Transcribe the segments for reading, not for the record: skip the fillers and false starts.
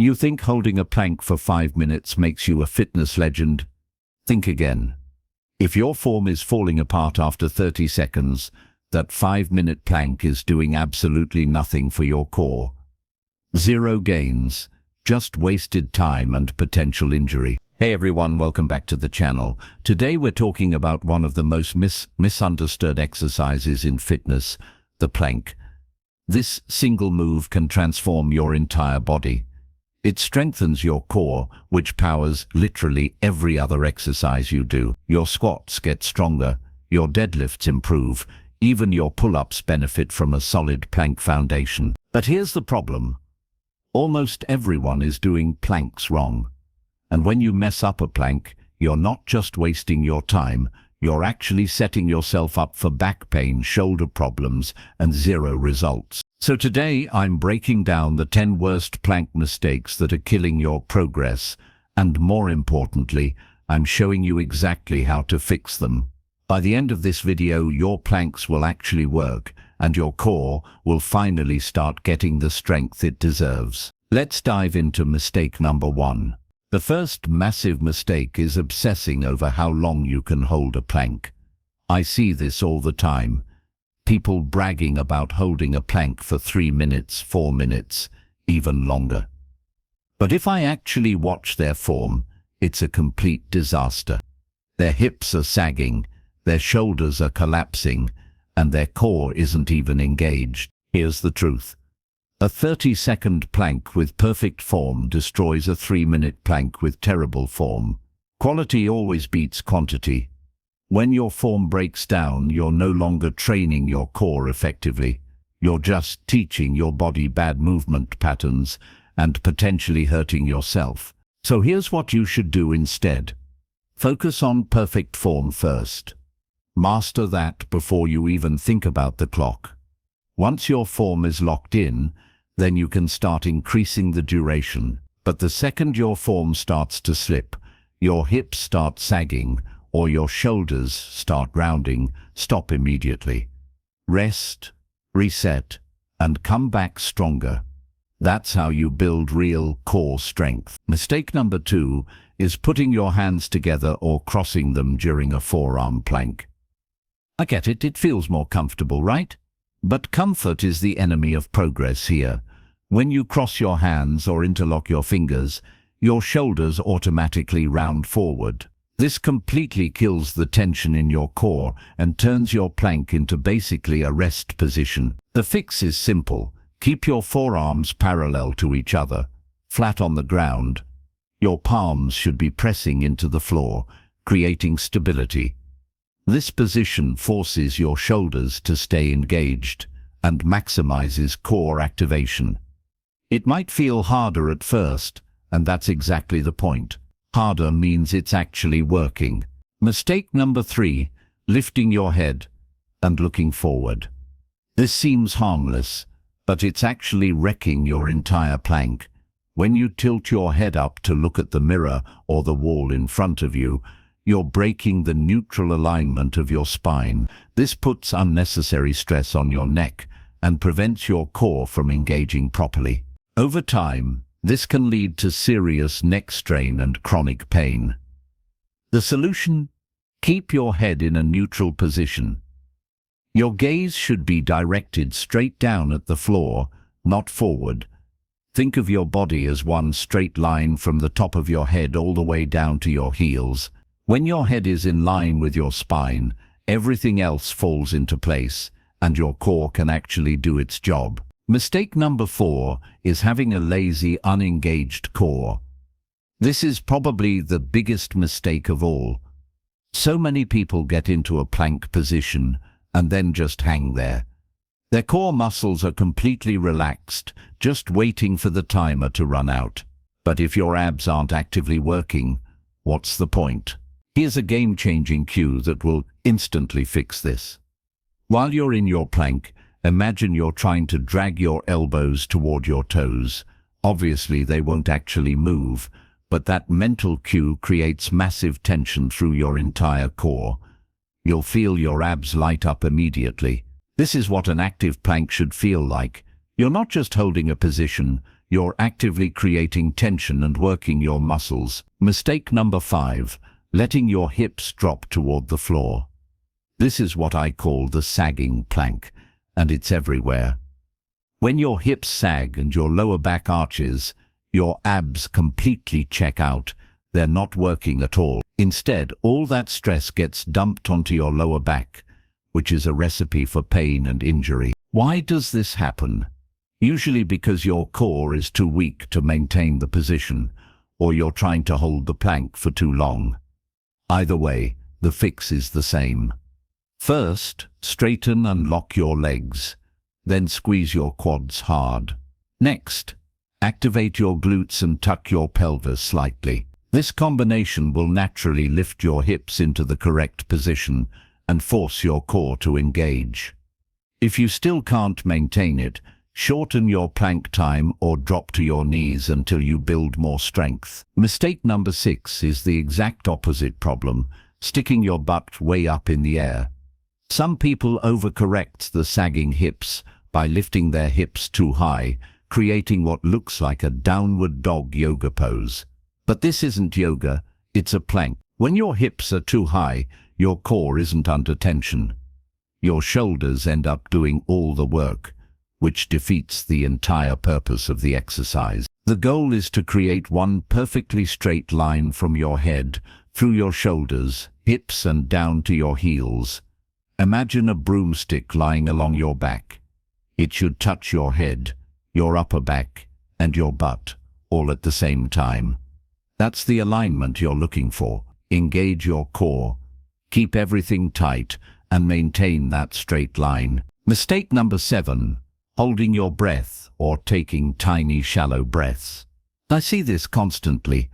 You think holding a plank for 5 minutes makes you a fitness legend? Think again. If your form is falling apart after 30 seconds, that 5-minute plank is doing absolutely nothing for your core. Zero gains, just wasted time and potential injury. Hey everyone, welcome back to the channel. Today we're talking about one of the most misunderstood exercises in fitness, the plank. This single move can transform your entire body. It strengthens your core, which powers literally every other exercise you do. Your squats get stronger, your deadlifts improve, even your pull-ups benefit from a solid plank foundation. But here's the problem. Almost everyone is doing planks wrong. And when you mess up a plank, you're not just wasting your time, you're actually setting yourself up for back pain, shoulder problems, and zero results. So today I'm breaking down the 10 worst plank mistakes that are killing your progress, and more importantly, I'm showing you exactly how to fix them. By the end of this video, your planks will actually work, and your core will finally start getting the strength it deserves. Let's dive into mistake number 1. The first massive mistake is obsessing over how long you can hold a plank. I see this all the time. People bragging about holding a plank for 3 minutes, 4 minutes, even longer. But if I actually watch their form, it's a complete disaster. Their hips are sagging, their shoulders are collapsing, and their core isn't even engaged. Here's the truth. A 30-second plank with perfect form destroys a 3-minute plank with terrible form. Quality always beats quantity. When your form breaks down, you're no longer training your core effectively. You're just teaching your body bad movement patterns and potentially hurting yourself. So here's what you should do instead. Focus on perfect form first. Master that before you even think about the clock. Once your form is locked in, then you can start increasing the duration. But the second your form starts to slip, your hips start sagging, or your shoulders start rounding, stop immediately. Rest, reset, and come back stronger. That's how you build real core strength. Mistake number 2 is putting your hands together or crossing them during a forearm plank. I get it, it feels more comfortable, right? But comfort is the enemy of progress here. When you cross your hands or interlock your fingers, your shoulders automatically round forward. This completely kills the tension in your core and turns your plank into basically a rest position. The fix is simple. Keep your forearms parallel to each other, flat on the ground. Your palms should be pressing into the floor, creating stability. This position forces your shoulders to stay engaged and maximizes core activation. It might feel harder at first, and that's exactly the point. Harder means it's actually working. Mistake number 3, lifting your head and looking forward. This seems harmless, but it's actually wrecking your entire plank. When you tilt your head up to look at the mirror or the wall in front of you, you're breaking the neutral alignment of your spine. This puts unnecessary stress on your neck and prevents your core from engaging properly. Over time, this can lead to serious neck strain and chronic pain. The solution? Keep your head in a neutral position. Your gaze should be directed straight down at the floor, not forward. Think of your body as one straight line from the top of your head all the way down to your heels. When your head is in line with your spine, everything else falls into place, and your core can actually do its job. Mistake number 4 is having a lazy, unengaged core. This is probably the biggest mistake of all. So many people get into a plank position and then just hang there. Their core muscles are completely relaxed, just waiting for the timer to run out. But if your abs aren't actively working, what's the point? Here's a game-changing cue that will instantly fix this. While you're in your plank, imagine you're trying to drag your elbows toward your toes. Obviously, they won't actually move, but that mental cue creates massive tension through your entire core. You'll feel your abs light up immediately. This is what an active plank should feel like. You're not just holding a position, You're actively creating tension and working your muscles. Mistake number 5, letting your hips drop toward the floor. This is what I call the sagging plank, and it's everywhere. When your hips sag and your lower back arches, your abs completely check out. They're not working at all. Instead, all that stress gets dumped onto your lower back, which is a recipe for pain and injury. Why does this happen? Usually because your core is too weak to maintain the position, or you're trying to hold the plank for too long. Either way, the fix is the same. First, straighten and lock your legs. Then squeeze your quads hard. Next, activate your glutes and tuck your pelvis slightly. This combination will naturally lift your hips into the correct position and force your core to engage. If you still can't maintain it, shorten your plank time or drop to your knees until you build more strength. Mistake number 6 is the exact opposite problem, sticking your butt way up in the air. Some people overcorrect the sagging hips by lifting their hips too high, creating what looks like a downward dog yoga pose. But this isn't yoga, it's a plank. When your hips are too high, your core isn't under tension. Your shoulders end up doing all the work, which defeats the entire purpose of the exercise. The goal is to create one perfectly straight line from your head, through your shoulders, hips and down to your heels. Imagine a broomstick lying along your back. It should touch your head, your upper back, and your butt, all at the same time. That's the alignment you're looking for. Engage your core, keep everything tight, and maintain that straight line. Mistake number 7, holding your breath or taking tiny, shallow breaths. I see this constantly.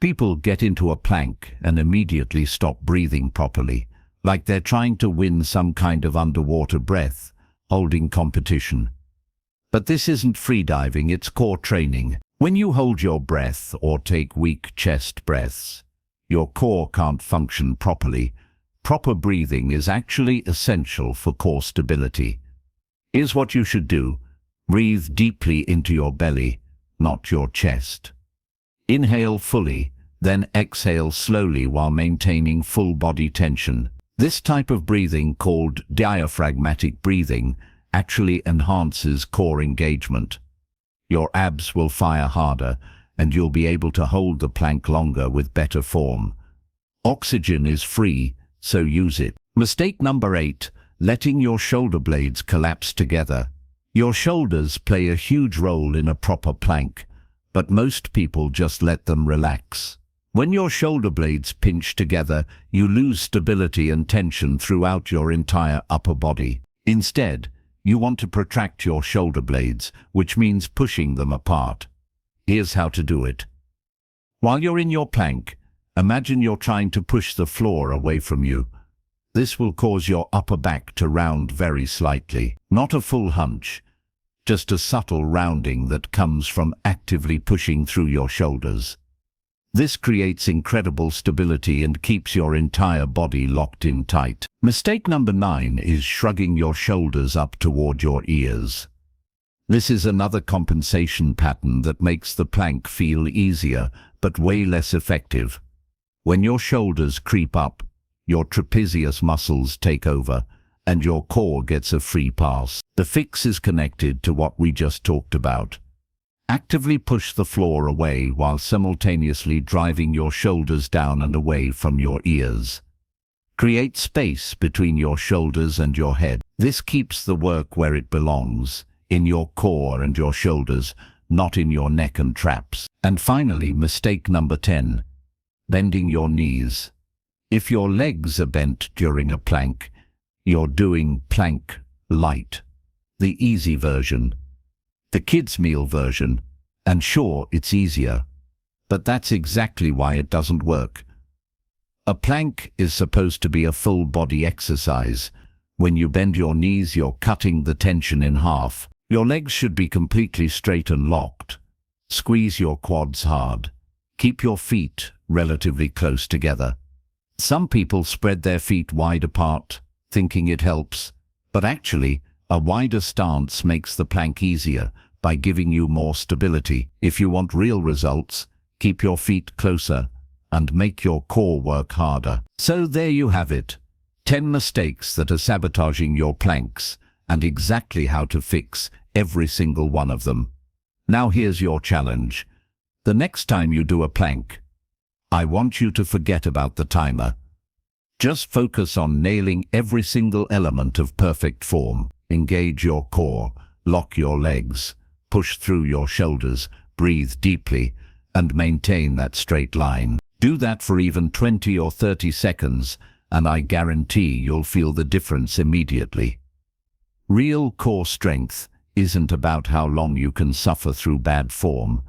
People get into a plank and immediately stop breathing properly, like they're trying to win some kind of underwater breath, holding competition. But this isn't freediving, it's core training. When you hold your breath or take weak chest breaths, your core can't function properly. Proper breathing is actually essential for core stability. Here's what you should do. Breathe deeply into your belly, not your chest. Inhale fully, then exhale slowly while maintaining full body tension. This type of breathing, called diaphragmatic breathing, actually enhances core engagement. Your abs will fire harder, and you'll be able to hold the plank longer with better form. Oxygen is free, so use it. Mistake number 8, letting your shoulder blades collapse together. Your shoulders play a huge role in a proper plank, but most people just let them relax. When your shoulder blades pinch together, you lose stability and tension throughout your entire upper body. Instead, you want to protract your shoulder blades, which means pushing them apart. Here's how to do it. While you're in your plank, imagine you're trying to push the floor away from you. This will cause your upper back to round very slightly. Not a full hunch, just a subtle rounding that comes from actively pushing through your shoulders. This creates incredible stability and keeps your entire body locked in tight. Mistake number 9 is shrugging your shoulders up toward your ears. This is another compensation pattern that makes the plank feel easier, but way less effective. When your shoulders creep up, your trapezius muscles take over, and your core gets a free pass. The fix is connected to what we just talked about. Actively push the floor away while simultaneously driving your shoulders down and away from your ears. Create space between your shoulders and your head. This keeps the work where it belongs, in your core and your shoulders, not in your neck and traps. And finally, mistake number 10, bending your knees. If your legs are bent during a plank, you're doing plank light, the easy version, the kids' meal version, and sure, it's easier, but that's exactly why it doesn't work. A plank is supposed to be a full body exercise. When you bend your knees, you're cutting the tension in half. Your legs should be completely straight and locked. Squeeze your quads hard. Keep your feet relatively close together. Some people spread their feet wide apart, thinking it helps, but actually, a wider stance makes the plank easier, by giving you more stability. If you want real results, keep your feet closer and make your core work harder. So there you have it. 10 mistakes that are sabotaging your planks and exactly how to fix every single one of them. Now here's your challenge. The next time you do a plank, I want you to forget about the timer. Just focus on nailing every single element of perfect form. Engage your core, lock your legs, push through your shoulders, breathe deeply, and maintain that straight line. Do that for even 20 or 30 seconds, and I guarantee you'll feel the difference immediately. Real core strength isn't about how long you can suffer through bad form.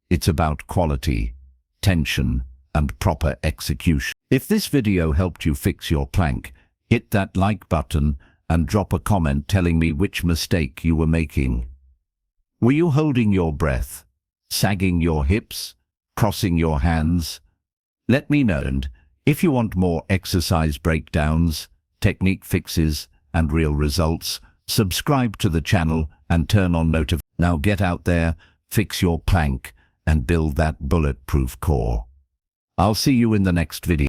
It's about quality, tension, and proper execution. If this video helped you fix your plank, hit that like button and drop a comment telling me which mistake you were making. Were you holding your breath, sagging your hips, crossing your hands? Let me know, and if you want more exercise breakdowns, technique fixes, and real results, subscribe to the channel and turn on notifications. Now get out there, fix your plank, and build that bulletproof core. I'll see you in the next video.